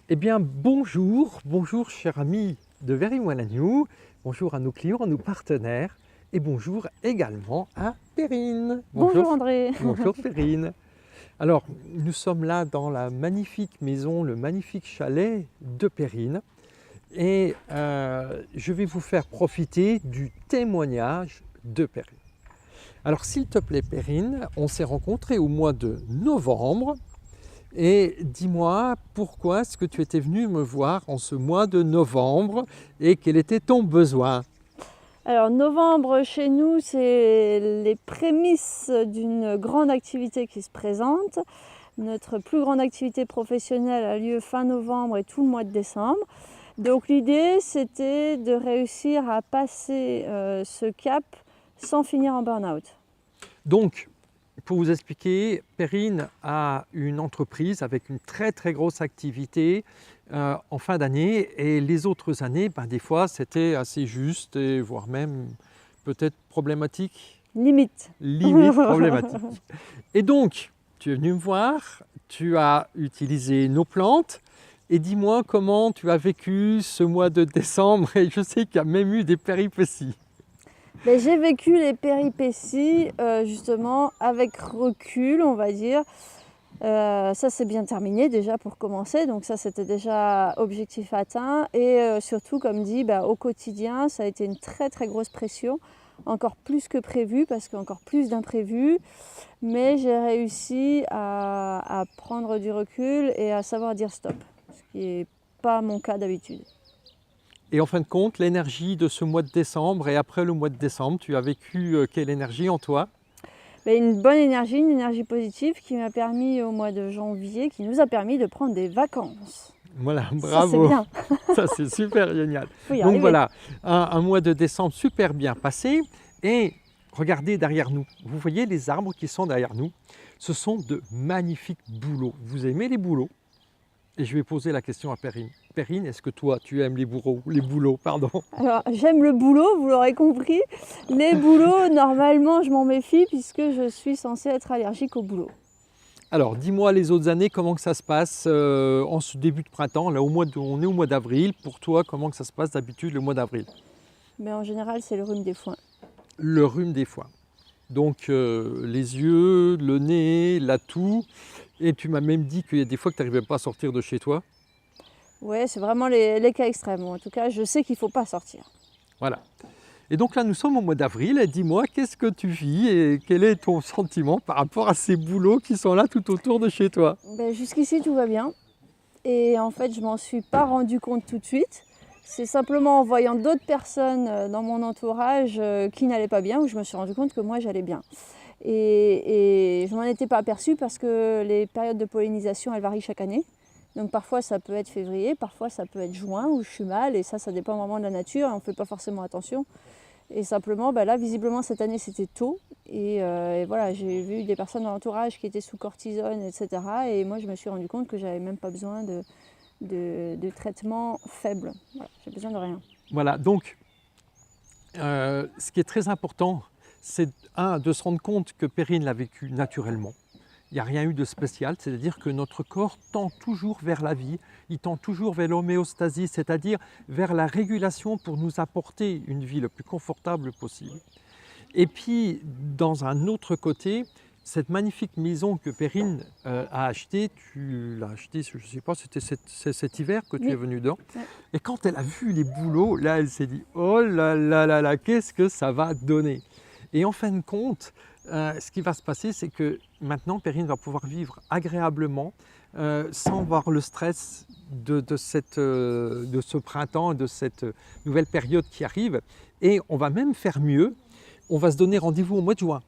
Eh bien, bonjour chers amis de Very Well and You, bonjour à nos clients, à nos partenaires et bonjour également à Perrine. Bonjour André. Bonjour Perrine. Alors, nous sommes là dans la magnifique maison, le magnifique chalet de Perrine et je vais vous faire profiter du témoignage de Perrine. Alors, s'il te plaît Perrine, on s'est rencontrés au mois de novembre. Et dis-moi, pourquoi est-ce que tu étais venue me voir en ce mois de novembre et quel était ton besoin? Alors novembre chez nous, c'est les prémices d'une grande activité qui se présente. Notre plus grande activité professionnelle a lieu fin novembre et tout le mois de décembre. Donc l'idée, c'était de réussir à passer ce cap sans finir en burn-out. Donc, pour vous expliquer, Perrine a une entreprise avec une très grosse activité en fin d'année et les autres années, des fois, c'était assez juste et voire même peut-être problématique. Limite. Limite problématique. Et donc, tu es venu me voir, tu as utilisé nos plantes et dis-moi comment tu as vécu ce mois de décembre et je sais qu'il y a même eu des péripéties. J'ai vécu les péripéties justement avec recul, on va dire. Ça c'est bien terminé déjà pour commencer, donc ça c'était déjà objectif atteint. Et surtout comme dit, au quotidien ça a été une très grosse pression, encore plus que prévu parce qu'il y a encore plus d'imprévus. Mais j'ai réussi à prendre du recul et à savoir dire stop, ce qui n'est pas mon cas d'habitude. Et en fin de compte, l'énergie de ce mois de décembre et après le mois de décembre, tu as vécu quelle énergie en toi? Une bonne énergie, une énergie positive qui m'a permis au mois de janvier, qui nous a permis de prendre des vacances. Voilà, bravo. Ça c'est bien. Ça c'est super génial. Faut y Donc arriver. voilà, un mois de décembre super bien passé. Et regardez derrière nous, vous voyez les arbres qui sont derrière nous? Ce sont de magnifiques bouleaux. Vous aimez les bouleaux? Et je vais poser la question à Perrine. Perrine, est-ce que toi, tu aimes les bouleaux, pardon? Alors, j'aime le boulot, vous l'aurez compris. Les bouleaux, normalement, je m'en méfie puisque je suis censée être allergique au boulot. Alors, dis-moi les autres années, comment que ça se passe en ce début de printemps? Là, on est au mois d'avril. Pour toi, comment que ça se passe d'habitude le mois d'avril? Mais en général, c'est le rhume des foins. Le rhume des foins. Donc, les yeux, le nez, la toux. Et tu m'as même dit qu'il y a des fois que tu n'arrivais pas à sortir de chez toi. Ouais, c'est vraiment les cas extrêmes. En tout cas, je sais qu'il ne faut pas sortir. Voilà. Et donc là, nous sommes au mois d'avril. Et dis-moi, qu'est-ce que tu vis et quel est ton sentiment par rapport à ces bouleaux qui sont là tout autour de chez toi? Jusqu'ici, tout va bien. Et en fait, je m'en suis pas rendu compte tout de suite. C'est simplement en voyant d'autres personnes dans mon entourage qui n'allaient pas bien où je me suis rendu compte que moi, j'allais bien. Et je m'en étais pas aperçue parce que les périodes de pollinisation, elles varient chaque année. Donc parfois ça peut être février, parfois ça peut être juin où je suis mal, et ça dépend vraiment de la nature et on ne fait pas forcément attention. Et simplement là visiblement cette année c'était tôt et voilà, j'ai vu des personnes dans l'entourage qui étaient sous cortisone, etc. Et moi je me suis rendu compte que j'avais même pas besoin de traitement faible. Voilà, j'ai besoin de rien. Voilà, donc ce qui est très important, c'est de se rendre compte que Perrine l'a vécu naturellement. Il n'y a rien eu de spécial, c'est-à-dire que notre corps tend toujours vers la vie, il tend toujours vers l'homéostasie, c'est-à-dire vers la régulation pour nous apporter une vie le plus confortable possible. Et puis, dans un autre côté, cette magnifique maison que Perrine a achetée, tu l'as achetée, je ne sais pas, c'était cet hiver que tu es venue dedans. Ouais. Et quand elle a vu les bouleaux, là, elle s'est dit « Oh là là là là, qu'est-ce que ça va donner ?» Et en fin de compte, ce qui va se passer, c'est que maintenant, Perrine va pouvoir vivre agréablement, sans avoir le stress de ce printemps, de cette nouvelle période qui arrive. Et on va même faire mieux, on va se donner rendez-vous au mois de juin.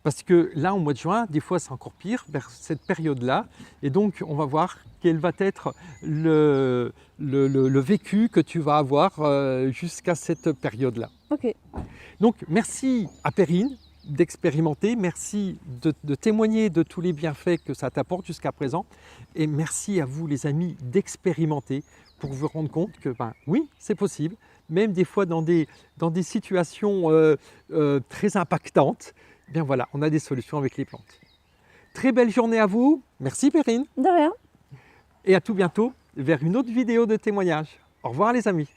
Parce que là, au mois de juin, des fois, c'est encore pire, vers cette période-là. Et donc, on va voir quel va être le vécu que tu vas avoir jusqu'à cette période-là. Ok. Donc, merci à Perrine d'expérimenter, merci de témoigner de tous les bienfaits que ça t'apporte jusqu'à présent. Et merci à vous, les amis, d'expérimenter pour vous rendre compte que, oui, c'est possible, même des fois dans des situations très impactantes. Bien voilà, on a des solutions avec les plantes. Très belle journée à vous. Merci Perrine. De rien. Et à tout bientôt vers une autre vidéo de témoignage. Au revoir les amis.